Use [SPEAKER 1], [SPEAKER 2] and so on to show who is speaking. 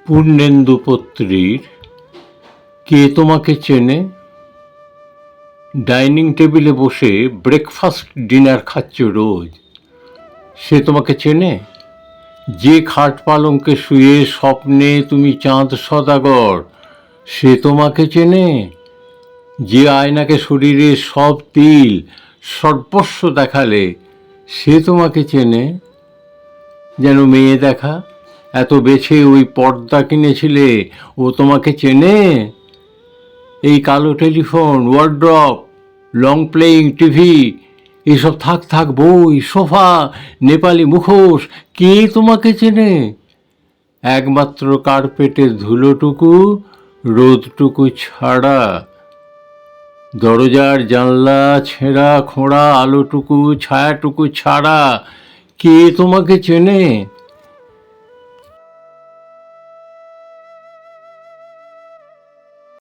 [SPEAKER 1] পূর্ণেন্দু পত্রীর কে তোমাকে চেনে। ডাইনিং টেবিলে বসে ব্রেকফাস্ট ডিনার খাচ্ছ রোজ, সে তোমাকে চেনে। যে খাট পালঙ্কে শুয়ে স্বপ্নে তুমি চাঁদ সদাগর, সে তোমাকে চেনে। যে আয়নাকে শরীরে সব তিল সর্বস্ব দেখালে, সে তোমাকে চেনে। যেন মেয়ে দেখা এত বেছে ওই পর্দা কিনেছিলে, ও তোমাকে চেনে। এই কালো telephone, wardrobe, long playing TV, এসব থাক থাক বই, সোফা, নেপালি মুখোশ, কে তোমাকে চেনে। একমাত্র কার্পেটের ধুলোটুকু, রোদটুকু ছাড়া। দরজার জানলা ছেঁড়া খোঁড়া আলোটুকু, ছায়াটুকু ছাড়া কে তোমাকে চেনে।